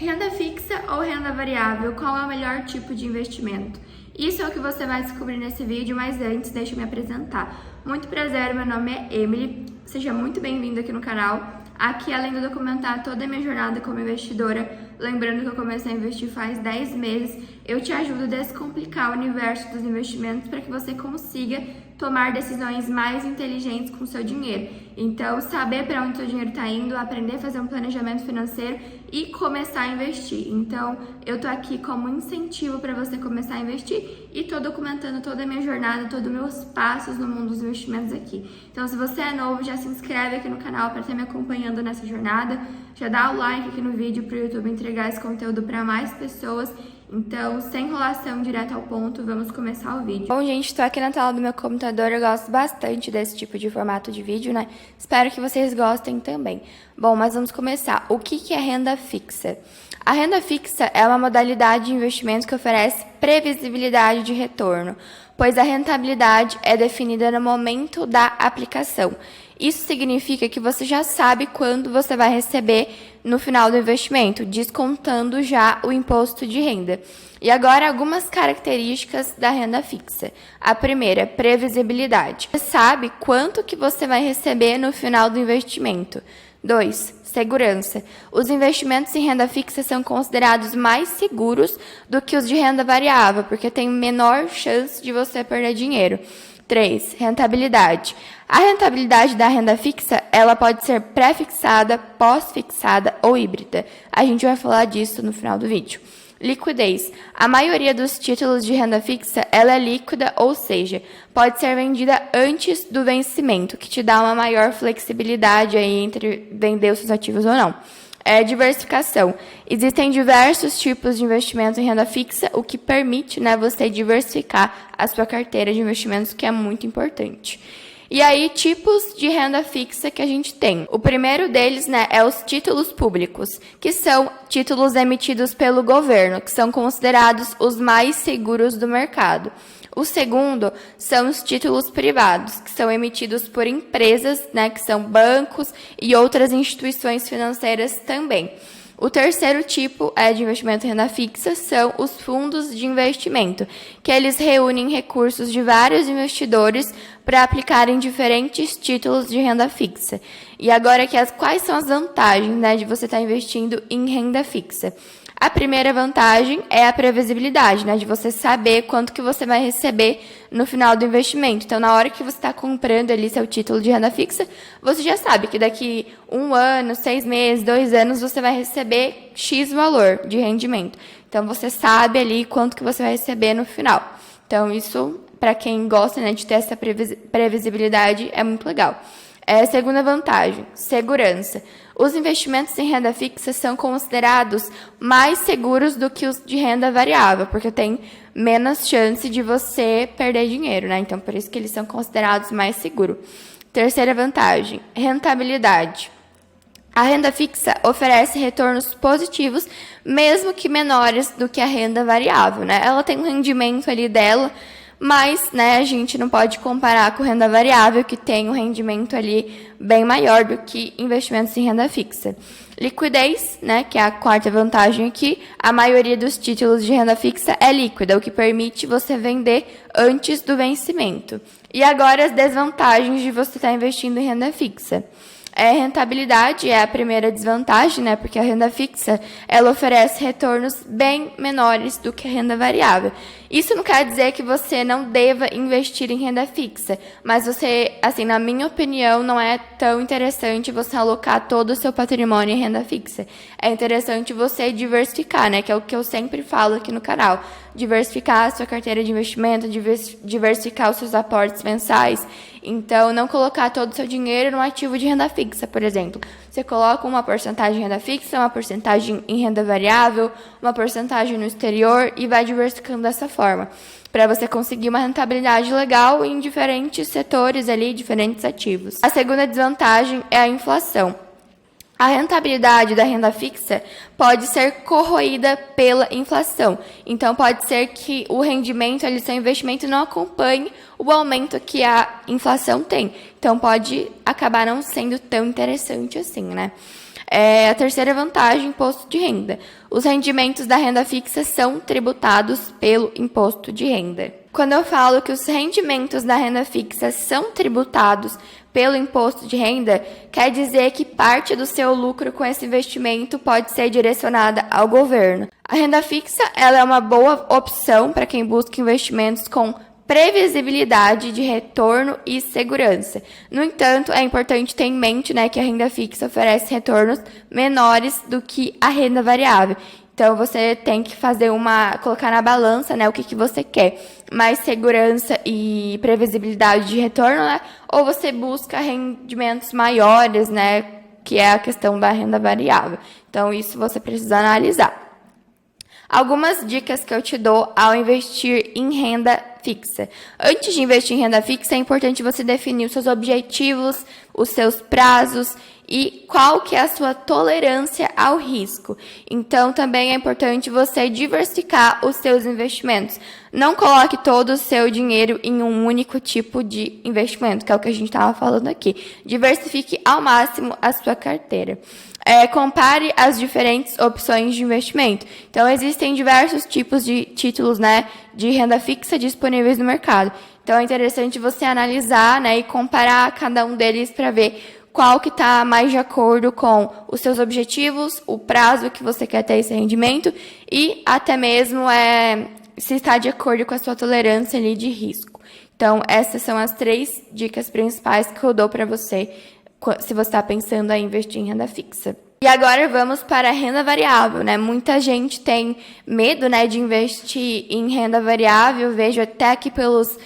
Renda fixa ou renda variável, qual é o melhor tipo de investimento? Isso é o que você vai descobrir nesse vídeo, mas antes deixa eu me apresentar. Muito prazer, meu nome é Emily, seja muito bem-vindo aqui no canal. Aqui, além de eu documentar toda a minha jornada como investidora, lembrando que eu comecei a investir faz 10 meses, eu te ajudo a descomplicar o universo dos investimentos para que você consiga tomar decisões mais inteligentes com o seu dinheiro. Então, saber para onde o seu dinheiro está indo, aprender a fazer um planejamento financeiro e começar a investir. Então, eu tô aqui como incentivo para você começar a investir e tô documentando toda a minha jornada, todos os meus passos no mundo dos investimentos aqui. Então, se você é novo, já se inscreve aqui no canal para estar me acompanhando nessa jornada. Já dá o like aqui no vídeo para o YouTube entregar esse conteúdo para mais pessoas. Então, sem enrolação, direto ao ponto, vamos começar o vídeo. Bom, gente, estou aqui na tela do meu computador, eu gosto bastante desse tipo de formato de vídeo, né? Espero que vocês gostem também. Bom, mas vamos começar. O que é renda fixa? A renda fixa é uma modalidade de investimento que oferece previsibilidade de retorno, pois a rentabilidade é definida no momento da aplicação. Isso significa que você já sabe quando você vai receber no final do investimento, descontando já o imposto de renda. E agora, algumas características da renda fixa. A primeira, previsibilidade. Você sabe quanto que você vai receber no final do investimento. 2. Segurança. Os investimentos em renda fixa são considerados mais seguros do que os de renda variável, porque tem menor chance de você perder dinheiro. 3. Rentabilidade. A rentabilidade da renda fixa, ela pode ser pré-fixada, pós-fixada ou híbrida. A gente vai falar disso no final do vídeo. Liquidez. A maioria dos títulos de renda fixa, ela é líquida, ou seja, pode ser vendida antes do vencimento, que te dá uma maior flexibilidade aí entre vender os seus ativos ou não. Diversificação. Existem diversos tipos de investimento em renda fixa, o que permite, né, você diversificar a sua carteira de investimentos, que é muito importante. E aí, tipos de renda fixa que a gente tem. O primeiro deles, né, é os títulos públicos, que são títulos emitidos pelo governo, que são considerados os mais seguros do mercado. O segundo são os títulos privados, que são emitidos por empresas, né, que são bancos e outras instituições financeiras também. O terceiro tipo de investimento em renda fixa são os fundos de investimento, que eles reúnem recursos de vários investidores para aplicar em diferentes títulos de renda fixa. E agora, quais são as vantagens, né, de você estar investindo em renda fixa? A primeira vantagem é a previsibilidade, né, de você saber quanto que você vai receber no final do investimento. Então, na hora que você está comprando ali seu título de renda fixa, você já sabe que daqui 1 ano, 6 meses, 2 anos, você vai receber X valor de rendimento. Então, você sabe ali quanto que você vai receber no final. Então, isso, para quem gosta, né, de ter essa previsibilidade, é muito legal. Segunda vantagem, segurança. Os investimentos em renda fixa são considerados mais seguros do que os de renda variável, porque tem menos chance de você perder dinheiro, né? Então, por isso que eles são considerados mais seguros. Terceira vantagem, rentabilidade. A renda fixa oferece retornos positivos, mesmo que menores do que a renda variável, né? Ela tem um rendimento ali dela, mas, né, a gente não pode comparar com renda variável, que tem um rendimento ali bem maior do que investimentos em renda fixa. Liquidez, né, que é a quarta vantagem aqui, a maioria dos títulos de renda fixa é líquida, o que permite você vender antes do vencimento. E agora as desvantagens de você estar investindo em renda fixa. Rentabilidade é a primeira desvantagem, né? Porque a renda fixa, ela oferece retornos bem menores do que a renda variável. Isso não quer dizer que você não deva investir em renda fixa, mas você, assim, na minha opinião, não é tão interessante você alocar todo o seu patrimônio em renda fixa. É interessante você diversificar, né? Que é o que eu sempre falo aqui no canal. Diversificar a sua carteira de investimento, diversificar os seus aportes mensais. Então, não colocar todo o seu dinheiro num ativo de renda fixa, por exemplo. Você coloca uma porcentagem em renda fixa, uma porcentagem em renda variável, uma porcentagem no exterior e vai diversificando dessa forma, para você conseguir uma rentabilidade legal em diferentes setores ali, diferentes ativos. A segunda desvantagem é a inflação. A rentabilidade da renda fixa pode ser corroída pela inflação. Então, pode ser que o rendimento, seu investimento, não acompanhe o aumento que a inflação tem. Então, pode acabar não sendo tão interessante assim, né? A terceira vantagem, imposto de renda. Os rendimentos da renda fixa são tributados pelo imposto de renda. Quando eu falo que os rendimentos da renda fixa são tributados pelo imposto de renda, quer dizer que parte do seu lucro com esse investimento pode ser direcionada ao governo. A renda fixa ela é uma boa opção para quem busca investimentos com previsibilidade de retorno e segurança. No entanto, é importante ter em mente, que a renda fixa oferece retornos menores do que a renda variável. Então, você tem que colocar na balança, o que você quer. Mais segurança e previsibilidade de retorno, ou você busca rendimentos maiores, que é a questão da renda variável. Então, isso você precisa analisar. Algumas dicas que eu te dou ao investir em renda fixa. Antes de investir em renda fixa, é importante você definir os seus objetivos, os seus prazos e qual que é a sua tolerância ao risco. Então, também é importante você diversificar os seus investimentos. Não coloque todo o seu dinheiro em um único tipo de investimento, que é o que a gente estava falando aqui. Diversifique ao máximo a sua carteira. Compare as diferentes opções de investimento. Então, existem diversos tipos de títulos, de renda fixa disponíveis no mercado. Então, é interessante você analisar, e comparar cada um deles para ver qual que está mais de acordo com os seus objetivos, o prazo que você quer ter esse rendimento e até mesmo se está de acordo com a sua tolerância ali de risco. Então, essas são as 3 dicas principais que eu dou para você se você está pensando em investir em renda fixa. E agora vamos para a renda variável, Muita gente tem medo, de investir em renda variável. Vejo até aqui pelos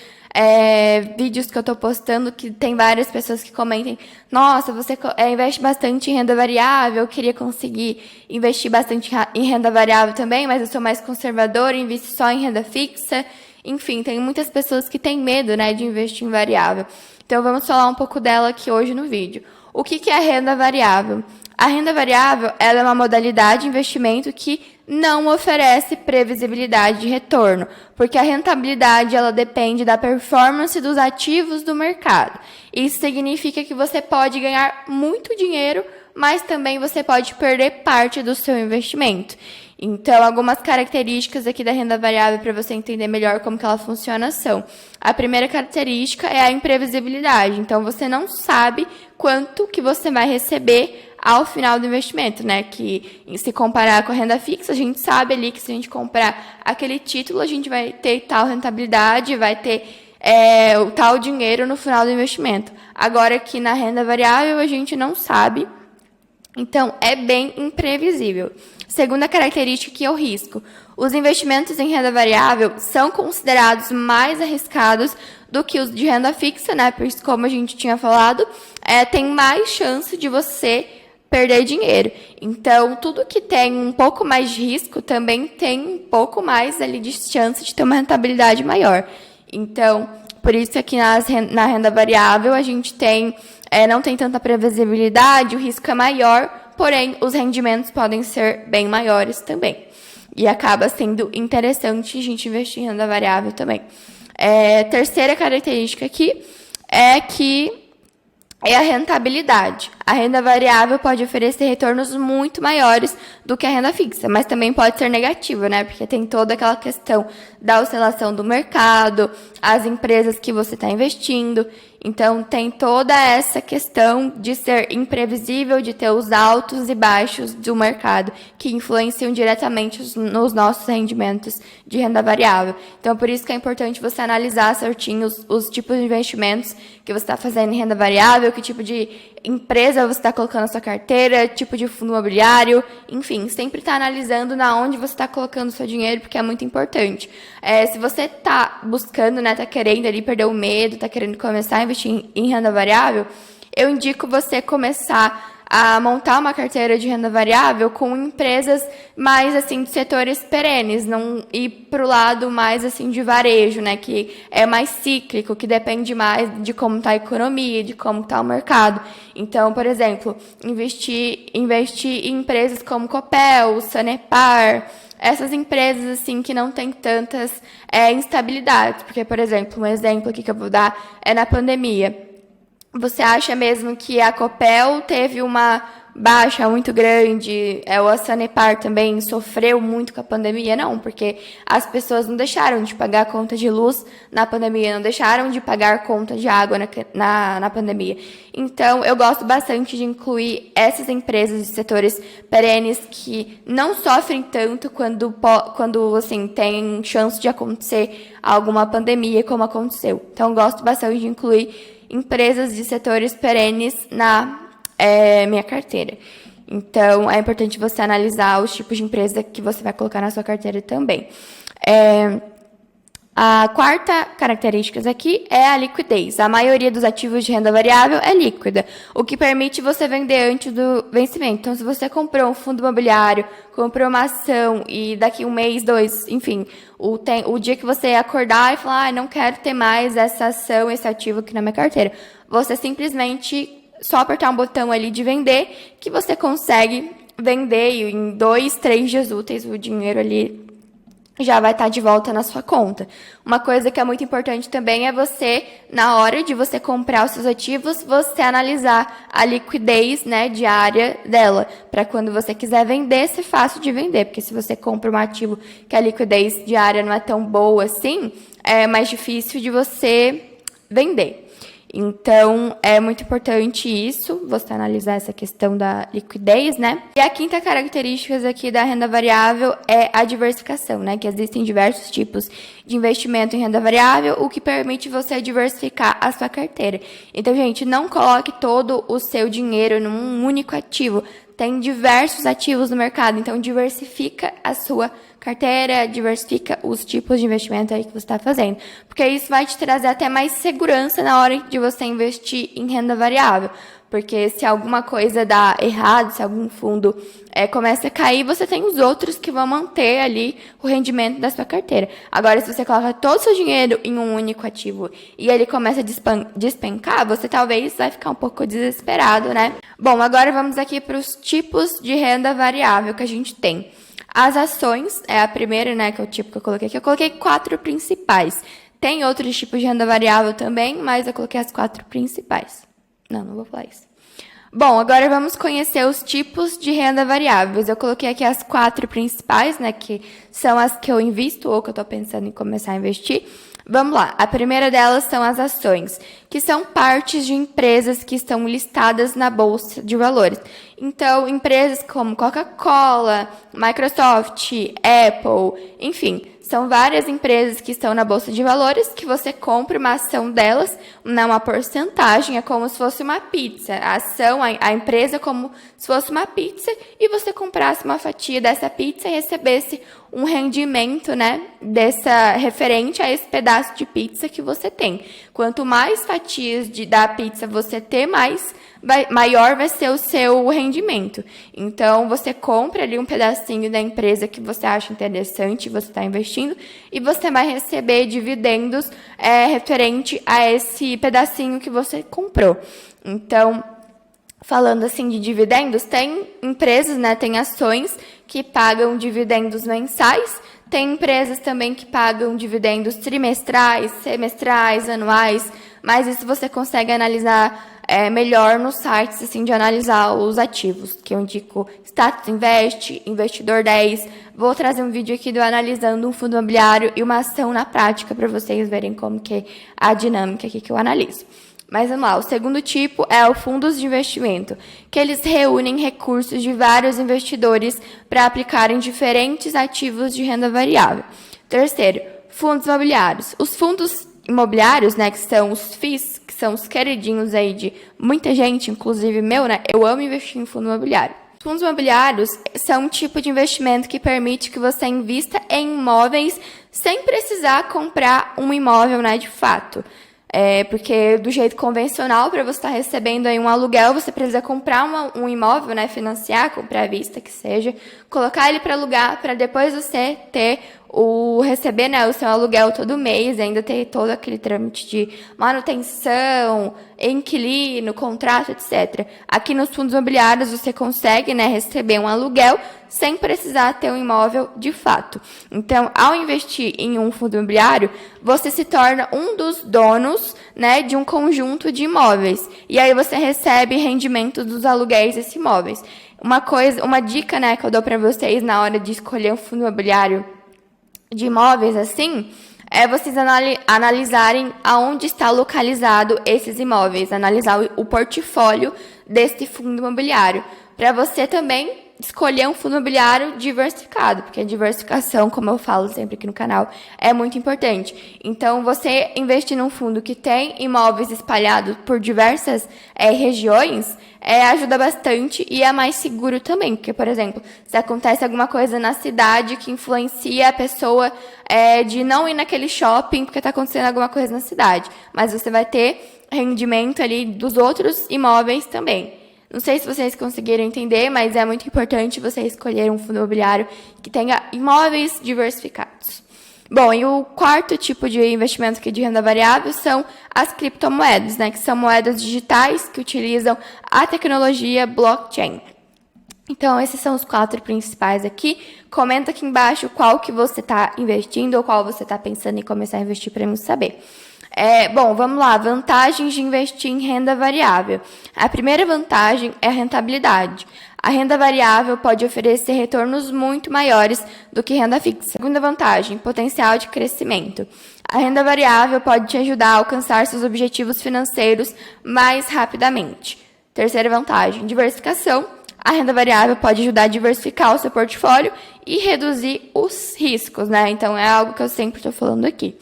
vídeos que eu estou postando que tem várias pessoas que comentem: nossa, você investe bastante em renda variável, eu queria conseguir investir bastante em renda variável também, mas eu sou mais conservadora, invisto só em renda fixa. Enfim, tem muitas pessoas que têm medo, de investir em variável. Então, vamos falar um pouco dela aqui hoje no vídeo. O que é a renda variável? A renda variável ela é uma modalidade de investimento que não oferece previsibilidade de retorno, porque a rentabilidade ela depende da performance dos ativos do mercado. Isso significa que você pode ganhar muito dinheiro, mas também você pode perder parte do seu investimento. Então, algumas características aqui da renda variável para você entender melhor como que ela funciona são: a primeira característica é a imprevisibilidade. Então, você não sabe quanto que você vai receber ao final do investimento, Que se comparar com a renda fixa, a gente sabe ali que se a gente comprar aquele título, a gente vai ter tal rentabilidade, vai ter o tal dinheiro no final do investimento. Agora, aqui na renda variável, a gente não sabe. Então, é bem imprevisível. Segunda característica que é o risco. Os investimentos em renda variável são considerados mais arriscados do que os de renda fixa, Por isso, como a gente tinha falado, tem mais chance de você perder dinheiro. Então, tudo que tem um pouco mais de risco também tem um pouco mais ali de chance de ter uma rentabilidade maior. Então, por isso aqui na renda variável a gente não tem tanta previsibilidade, o risco é maior, porém os rendimentos podem ser bem maiores também. E acaba sendo interessante a gente investir em renda variável também. Terceira característica aqui é a rentabilidade. A renda variável pode oferecer retornos muito maiores do que a renda fixa, mas também pode ser negativa, Porque tem toda aquela questão da oscilação do mercado, as empresas que você está investindo. Então, tem toda essa questão de ser imprevisível, de ter os altos e baixos do mercado, que influenciam diretamente nos nossos rendimentos de renda variável. Então, por isso que é importante você analisar certinho os tipos de investimentos que você está fazendo em renda variável, que tipo de empresa você está colocando na sua carteira, tipo de fundo imobiliário, enfim, sempre está analisando na onde você está colocando o seu dinheiro, porque é muito importante. Se você está buscando, está querendo ali perder o medo, está querendo começar a investir em renda variável, eu indico você começar a montar uma carteira de renda variável com empresas mais assim de setores perenes, não ir para o lado mais assim de varejo, que é mais cíclico, que depende mais de como está a economia, de como está o mercado. Então, por exemplo, investir em empresas como Copel, Sanepar, essas empresas assim que não têm tantas instabilidades, porque, por exemplo, um exemplo aqui que eu vou dar é na pandemia. Você acha mesmo que a Copel teve uma baixa muito grande, o Sanepar também sofreu muito com a pandemia, não, porque as pessoas não deixaram de pagar a conta de luz na pandemia, não deixaram de pagar a conta de água na pandemia. Então, eu gosto bastante de incluir essas empresas de setores perenes que não sofrem tanto quando assim, tem chance de acontecer alguma pandemia como aconteceu. Então, eu gosto bastante de incluir empresas de setores perenes na minha carteira. Então, é importante você analisar os tipos de empresa que você vai colocar na sua carteira também. A quarta característica aqui é a liquidez. A maioria dos ativos de renda variável é líquida, o que permite você vender antes do vencimento. Então, se você comprou um fundo imobiliário, comprou uma ação e daqui um mês, dois, enfim, o dia que você acordar e falar, não quero ter mais essa ação, esse ativo aqui na minha carteira, você simplesmente só apertar um botão ali de vender, que você consegue vender e em 2, 3 dias úteis o dinheiro ali já vai estar de volta na sua conta. Uma coisa que é muito importante também é você, na hora de você comprar os seus ativos, você analisar a liquidez, né, diária dela, para quando você quiser vender, ser fácil de vender, porque se você compra um ativo que a liquidez diária não é tão boa assim, é mais difícil de você vender. Então, é muito importante isso, você analisar essa questão da liquidez, né? E a quinta característica aqui da renda variável é a diversificação, né? Que existem diversos tipos de investimento em renda variável, o que permite você diversificar a sua carteira. Então, gente, não coloque todo o seu dinheiro num único ativo. Tem diversos ativos no mercado, então diversifica a sua carteira, diversifica os tipos de investimento aí que você está fazendo. Porque isso vai te trazer até mais segurança na hora de você investir em renda variável. Porque se alguma coisa dá errado, se algum fundo começa a cair, você tem os outros que vão manter ali o rendimento da sua carteira. Agora, se você coloca todo o seu dinheiro em um único ativo e ele começa a despencar, você talvez vai ficar um pouco desesperado, né? Bom, agora vamos aqui para os tipos de renda variável que a gente tem. As ações é a primeira, né, que é o tipo que eu coloquei aqui. Eu coloquei 4 principais. Tem outros tipos de renda variável também, mas eu coloquei as 4 principais. Não vou falar isso. Bom, agora vamos conhecer os tipos de renda variáveis. Eu coloquei aqui as 4 principais, né, que são as que eu invisto ou que eu estou pensando em começar a investir. Vamos lá. A primeira delas são as ações, que são partes de empresas que estão listadas na Bolsa de Valores. Então, empresas como Coca-Cola, Microsoft, Apple, enfim, são várias empresas que estão na Bolsa de Valores que você compra uma ação delas, uma porcentagem, é como se fosse uma pizza. A ação, a empresa é como se fosse uma pizza e você comprasse uma fatia dessa pizza e recebesse um rendimento, né, referente a esse pedaço de pizza que você tem. Quanto mais fatias da pizza você ter, maior vai ser o seu rendimento. Então, você compra ali um pedacinho da empresa que você acha interessante, você está investindo, e você vai receber dividendos referente a esse pedacinho que você comprou. Então, falando assim de dividendos, tem empresas, né, tem ações que pagam dividendos mensais, tem empresas também que pagam dividendos trimestrais, semestrais, anuais, mas isso você consegue analisar melhor nos sites assim, de analisar os ativos, que eu indico Status Invest, Investidor 10. Vou trazer um vídeo aqui do analisando um fundo imobiliário e uma ação na prática para vocês verem como que é a dinâmica aqui que eu analiso. Mas vamos lá, o segundo tipo é o fundos de investimento, que eles reúnem recursos de vários investidores para aplicar em diferentes ativos de renda variável. Terceiro, fundos imobiliários. Os fundos imobiliários, né, que são os FIIs, que são os queridinhos aí de muita gente, inclusive meu, né, eu amo investir em fundo imobiliário. Fundos imobiliários são um tipo de investimento que permite que você invista em imóveis sem precisar comprar um imóvel, né, de fato. Porque do jeito convencional, para você estar recebendo aí um aluguel, você precisa comprar um imóvel, né, financiar, comprar à vista, que seja, colocar ele para alugar, para depois você receber, né, o seu aluguel todo mês, ainda ter todo aquele trâmite de manutenção, inquilino, contrato, etc. Aqui nos fundos imobiliários você consegue, né, receber um aluguel sem precisar ter um imóvel de fato. Então, ao investir em um fundo imobiliário, você se torna um dos donos né, de um conjunto de imóveis. E aí você recebe rendimento dos aluguéis desses imóveis. Uma dica, né, que eu dou para vocês na hora de escolher um fundo imobiliário de imóveis assim, é vocês analisarem aonde está localizado esses imóveis, analisar o portfólio desse fundo imobiliário, para você também escolher um fundo imobiliário diversificado, porque a diversificação, como eu falo sempre aqui no canal, é muito importante. Então, você investir num fundo que tem imóveis espalhados por diversas regiões, ajuda bastante e é mais seguro também, porque, por exemplo, se acontece alguma coisa na cidade que influencia a pessoa de não ir naquele shopping porque está acontecendo alguma coisa na cidade, mas você vai ter rendimento ali dos outros imóveis também. Não sei se vocês conseguiram entender, mas é muito importante você escolher um fundo imobiliário que tenha imóveis diversificados. Bom, e o quarto tipo de investimento aqui de renda variável são as criptomoedas, né, que são moedas digitais que utilizam a tecnologia blockchain. Então, esses são os 4 principais aqui. Comenta aqui embaixo qual que você está investindo ou qual você está pensando em começar a investir para eu saber. Bom, vamos lá. Vantagens de investir em renda variável. A primeira vantagem é a rentabilidade. A renda variável pode oferecer retornos muito maiores do que renda fixa. Segunda vantagem, potencial de crescimento. A renda variável pode te ajudar a alcançar seus objetivos financeiros mais rapidamente. Terceira vantagem, diversificação. A renda variável pode ajudar a diversificar o seu portfólio e reduzir os riscos, né? Então, é algo que eu sempre estou falando aqui.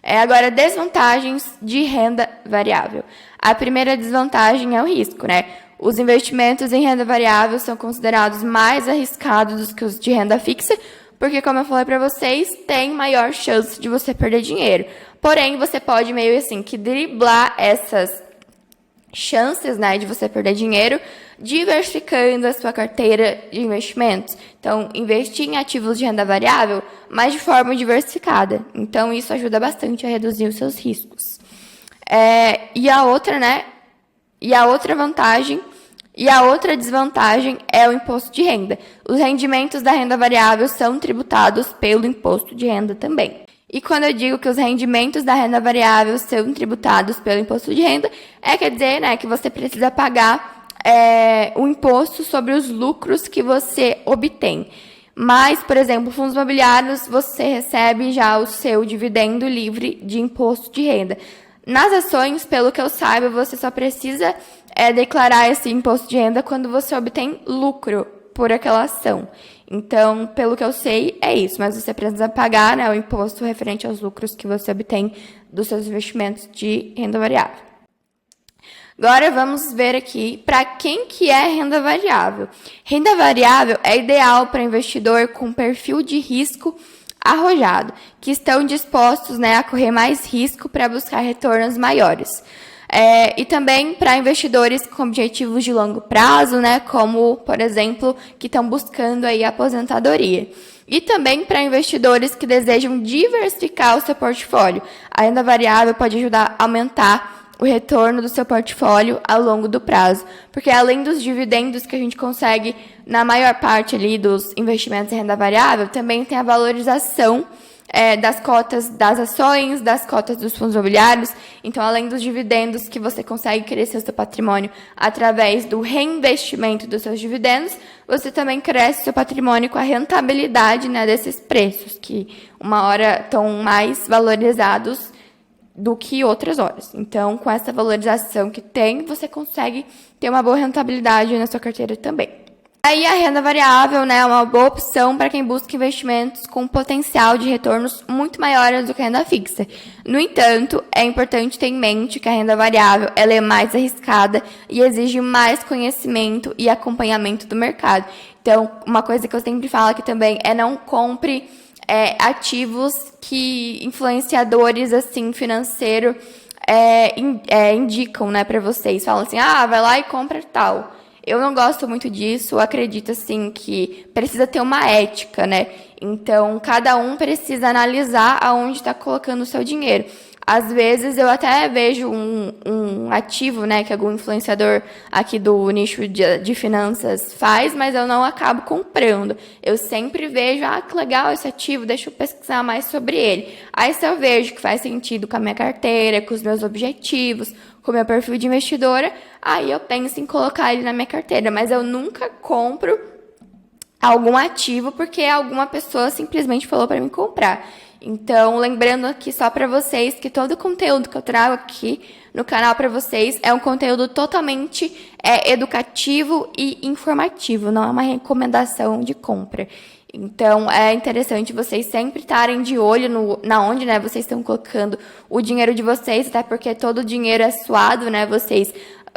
Agora, desvantagens de renda variável. A primeira desvantagem é o risco, né? Os investimentos em renda variável são considerados mais arriscados do que os de renda fixa, porque, como eu falei para vocês, tem maior chance de você perder dinheiro. Porém, você pode meio assim que driblar essas chances, né, de você perder dinheiro, diversificando a sua carteira de investimentos. Então, investir em ativos de renda variável, mas de forma diversificada. Então, isso ajuda bastante a reduzir os seus riscos. E a outra desvantagem é o imposto de renda. Os rendimentos da renda variável são tributados pelo imposto de renda também. E quando eu digo que os rendimentos da renda variável são tributados pelo imposto de renda, quer dizer, né, que você precisa pagar o imposto sobre os lucros que você obtém. Mas, por exemplo, fundos imobiliários, você recebe já o seu dividendo livre de imposto de renda. Nas ações, pelo que eu saiba, você só precisa declarar esse imposto de renda quando você obtém lucro por aquela ação. Então, pelo que eu sei, é isso. Mas você precisa pagar, né, o imposto referente aos lucros que você obtém dos seus investimentos de renda variável. Agora, vamos ver aqui para quem que é renda variável. Renda variável é ideal para investidor com perfil de risco arrojado, que estão dispostos, né, a correr mais risco para buscar retornos maiores. E também para investidores com objetivos de longo prazo, né, como, por exemplo, que estão buscando aí a aposentadoria. E também para investidores que desejam diversificar o seu portfólio. A renda variável pode ajudar a aumentar o retorno do seu portfólio ao longo do prazo. Porque além dos dividendos que a gente consegue na maior parte ali dos investimentos em renda variável, também tem a valorização das cotas das ações, das cotas dos fundos imobiliários. Então, além dos dividendos que você consegue crescer o seu patrimônio através do reinvestimento dos seus dividendos, você também cresce o seu patrimônio com a rentabilidade, né, desses preços, que uma hora estão mais valorizados do que outras horas. Então, com essa valorização que tem, você consegue ter uma boa rentabilidade na sua carteira também. Aí a renda variável, né, é uma boa opção para quem busca investimentos com potencial de retornos muito maiores do que a renda fixa. No entanto, é importante ter em mente que a renda variável ela é mais arriscada e exige mais conhecimento e acompanhamento do mercado. Então, uma coisa que eu sempre falo aqui também é não compre ativos que influenciadores assim financeiro indicam, né, para vocês. Falam assim, vai lá e compra tal. Eu não gosto muito disso, eu acredito assim que precisa ter uma ética, né? Então, cada um precisa analisar aonde está colocando o seu dinheiro. Às vezes eu até vejo um ativo, né, que algum influenciador aqui do nicho de finanças faz, mas eu não acabo comprando. Eu sempre vejo, que legal esse ativo, deixa eu pesquisar mais sobre ele. Aí se eu vejo que faz sentido com a minha carteira, com os meus objetivos, com o meu perfil de investidora, aí eu penso em colocar ele na minha carteira, mas eu nunca compro algum ativo porque alguma pessoa simplesmente falou para mim comprar. Então, lembrando aqui só para vocês que todo o conteúdo que eu trago aqui no canal para vocês é um conteúdo totalmente educativo e informativo, não é uma recomendação de compra. Então, é interessante vocês sempre estarem de olho na onde, né, vocês estão colocando o dinheiro de vocês, até porque todo o dinheiro é suado, né,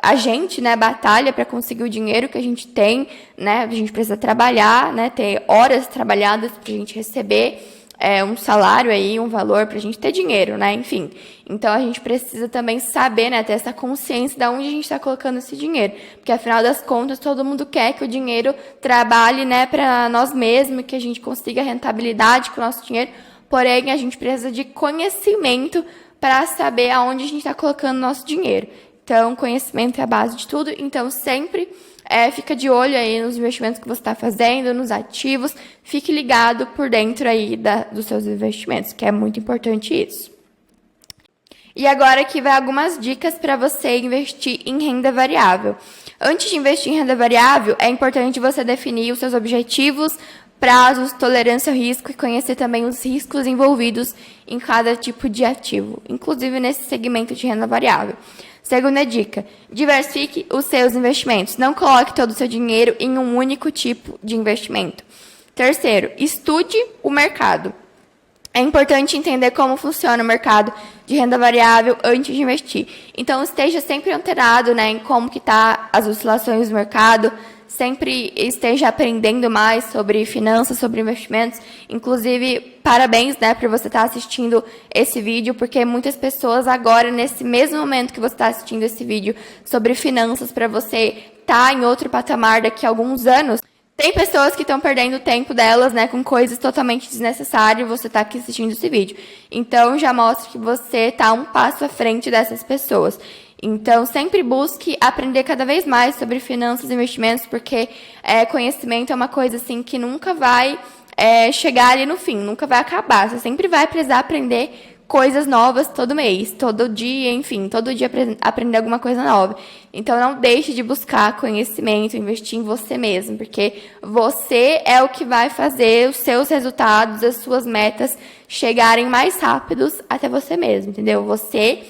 a gente, né, batalha para conseguir o dinheiro que a gente tem, né, a gente precisa trabalhar, né, ter horas trabalhadas para a gente receber um salário aí, um valor para a gente ter dinheiro, né? Enfim. Então a gente precisa também saber, né? Ter essa consciência de onde a gente está colocando esse dinheiro. Porque afinal das contas, todo mundo quer que o dinheiro trabalhe, né, para nós mesmos, que a gente consiga rentabilidade com o nosso dinheiro. Porém, a gente precisa de conhecimento para saber aonde a gente está colocando o nosso dinheiro. Então, conhecimento é a base de tudo. Então, sempre fica de olho aí nos investimentos que você está fazendo, nos ativos. Fique ligado por dentro aí dos seus investimentos, que é muito importante isso. E agora aqui vai algumas dicas para você investir em renda variável. Antes de investir em renda variável, é importante você definir os seus objetivos, prazos, tolerância ao risco e conhecer também os riscos envolvidos em cada tipo de ativo, inclusive nesse segmento de renda variável. Segunda dica, diversifique os seus investimentos. Não coloque todo o seu dinheiro em um único tipo de investimento. Terceiro, estude o mercado. É importante entender como funciona o mercado de renda variável antes de investir. Então, esteja sempre antenado, né, em como que tá as oscilações do mercado, sempre esteja aprendendo mais sobre finanças, sobre investimentos. Inclusive, parabéns, né, por você estar assistindo esse vídeo, porque muitas pessoas agora, nesse mesmo momento que você está assistindo esse vídeo sobre finanças, para você estar em outro patamar daqui a alguns anos, tem pessoas que estão perdendo o tempo delas, né, com coisas totalmente desnecessárias, e você está aqui assistindo esse vídeo. Então, já mostra que você está um passo à frente dessas pessoas. Então, sempre busque aprender cada vez mais sobre finanças e investimentos, porque conhecimento é uma coisa assim que nunca vai chegar ali no fim, nunca vai acabar. Você sempre vai precisar aprender coisas novas todo mês, todo dia, enfim, todo dia aprender alguma coisa nova. Então, não deixe de buscar conhecimento, investir em você mesmo, porque você é o que vai fazer os seus resultados, as suas metas chegarem mais rápidos até você mesmo, entendeu? Você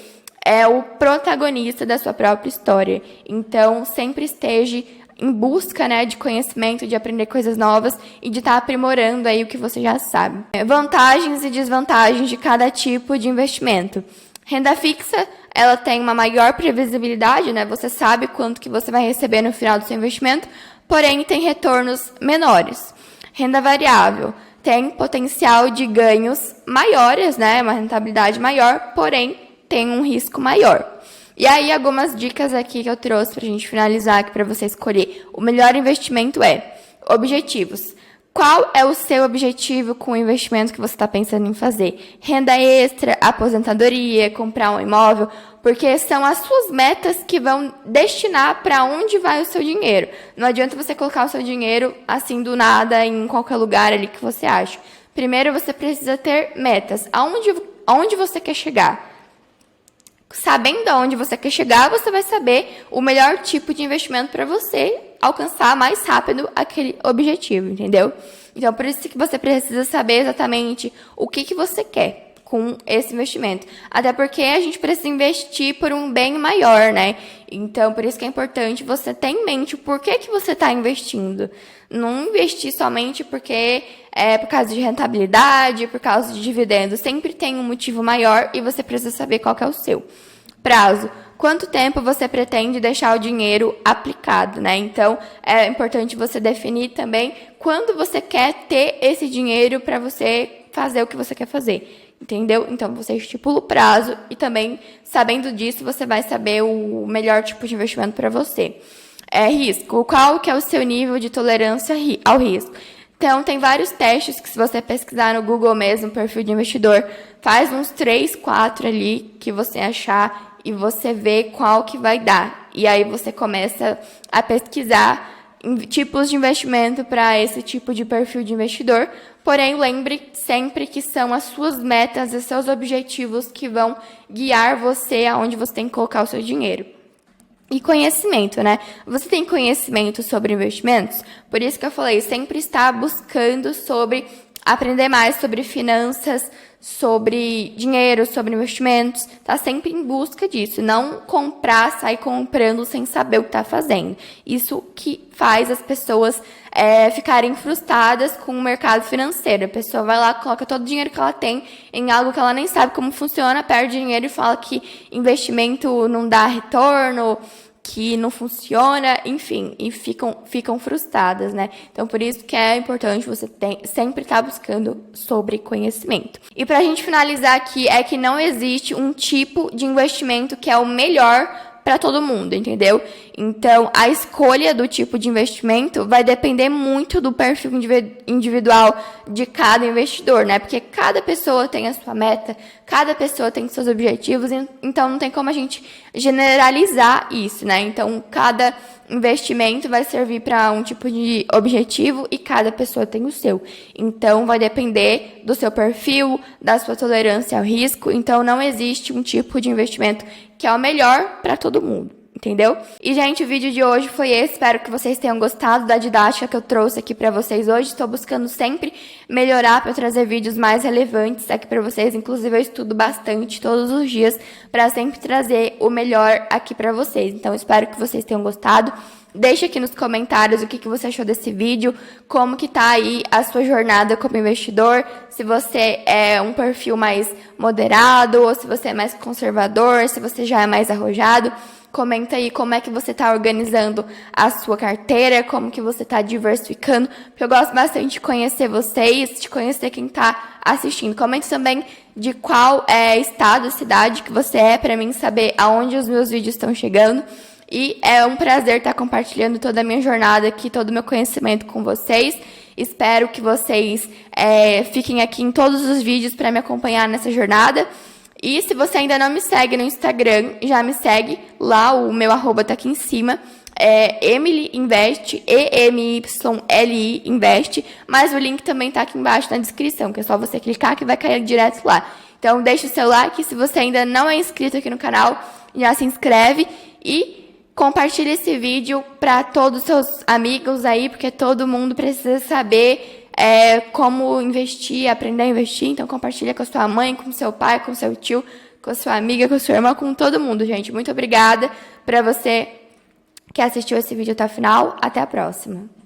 é o protagonista da sua própria história. Então, sempre esteja em busca, né, de conhecimento, de aprender coisas novas e de estar aprimorando aí o que você já sabe. Vantagens e desvantagens de cada tipo de investimento. Renda fixa, ela tem uma maior previsibilidade, né? Você sabe quanto que você vai receber no final do seu investimento, porém tem retornos menores. Renda variável tem potencial de ganhos maiores, né? Uma rentabilidade maior, porém tem um risco maior. E aí, algumas dicas aqui que eu trouxe pra gente finalizar aqui para você escolher. O melhor investimento é objetivos. Qual é o seu objetivo com o investimento que você está pensando em fazer? Renda extra, aposentadoria, comprar um imóvel? Porque são as suas metas que vão destinar para onde vai o seu dinheiro. Não adianta você colocar o seu dinheiro assim do nada em qualquer lugar ali que você acha. Primeiro, você precisa ter metas. Aonde você quer chegar? Sabendo aonde você quer chegar, você vai saber o melhor tipo de investimento para você alcançar mais rápido aquele objetivo, entendeu? Então, por isso que você precisa saber exatamente o que você quer com esse investimento. Até porque a gente precisa investir por um bem maior, né? Então, por isso que é importante você ter em mente o porquê que você está investindo. Não investir somente porque é por causa de rentabilidade, por causa de dividendos. Sempre tem um motivo maior e você precisa saber qual que é o seu. Prazo. Quanto tempo você pretende deixar o dinheiro aplicado, né? Então, é importante você definir também quando você quer ter esse dinheiro para você fazer o que você quer fazer, entendeu? Então, você estipula o prazo e também, sabendo disso, você vai saber o melhor tipo de investimento para você. Risco. Qual que é o seu nível de tolerância ao risco? Então, tem vários testes que, se você pesquisar no Google mesmo, perfil de investidor, faz uns 3, 4 ali que você achar e você vê qual que vai dar. E aí você começa a pesquisar tipos de investimento para esse tipo de perfil de investidor. Porém, lembre sempre que são as suas metas e seus objetivos que vão guiar você aonde você tem que colocar o seu dinheiro. E conhecimento, né? Você tem conhecimento sobre investimentos? Por isso que eu falei, sempre está buscando sobre aprender mais sobre finanças, sobre dinheiro, sobre investimentos. Tá sempre em busca disso. Não comprar, sair comprando sem saber o que tá fazendo. Isso que faz as pessoas ficarem frustradas com o mercado financeiro. A pessoa vai lá, coloca todo o dinheiro que ela tem em algo que ela nem sabe como funciona, perde dinheiro e fala que investimento não dá retorno, que não funciona, enfim, e ficam frustradas, né? Então, por isso que é importante você sempre estar buscando sobre conhecimento. E pra gente finalizar aqui, é que não existe um tipo de investimento que é o melhor para todo mundo, entendeu? Então, a escolha do tipo de investimento vai depender muito do perfil individual de cada investidor, né? Porque cada pessoa tem a sua meta, cada pessoa tem seus objetivos, então não tem como a gente generalizar isso, né? Então, cada investimento vai servir para um tipo de objetivo e cada pessoa tem o seu. Então, vai depender do seu perfil, da sua tolerância ao risco. Então, não existe um tipo de investimento que é o melhor para todo mundo, entendeu? E, gente, o vídeo de hoje foi esse. Espero que vocês tenham gostado da didática que eu trouxe aqui para vocês hoje. Estou buscando sempre melhorar para trazer vídeos mais relevantes aqui para vocês. Inclusive, eu estudo bastante todos os dias para sempre trazer o melhor aqui para vocês. Então, espero que vocês tenham gostado. Deixa aqui nos comentários o que você achou desse vídeo, como que tá aí a sua jornada como investidor, se você é um perfil mais moderado, ou se você é mais conservador, se você já é mais arrojado. Comenta aí como é que você está organizando a sua carteira, como que você está diversificando, porque eu gosto bastante de conhecer vocês, de conhecer quem está assistindo. Comente também de qual estado, cidade que você é, para mim saber aonde os meus vídeos estão chegando. E é um prazer estar compartilhando toda a minha jornada aqui, todo o meu conhecimento com vocês. Espero que vocês fiquem aqui em todos os vídeos para me acompanhar nessa jornada. E se você ainda não me segue no Instagram, já me segue lá, o meu @ tá aqui em cima. Emily Invest, EMYLI Invest, mas o link também tá aqui embaixo na descrição, que é só você clicar que vai cair direto lá. Então deixa o seu like, se você ainda não é inscrito aqui no canal, já se inscreve e compartilhe esse vídeo para todos os seus amigos aí, porque todo mundo precisa saber como investir, aprender a investir. Então compartilha com a sua mãe, com o seu pai, com o seu tio, com a sua amiga, com a sua irmã, com todo mundo, gente. Muito obrigada para você que assistiu esse vídeo até o final. Até a próxima.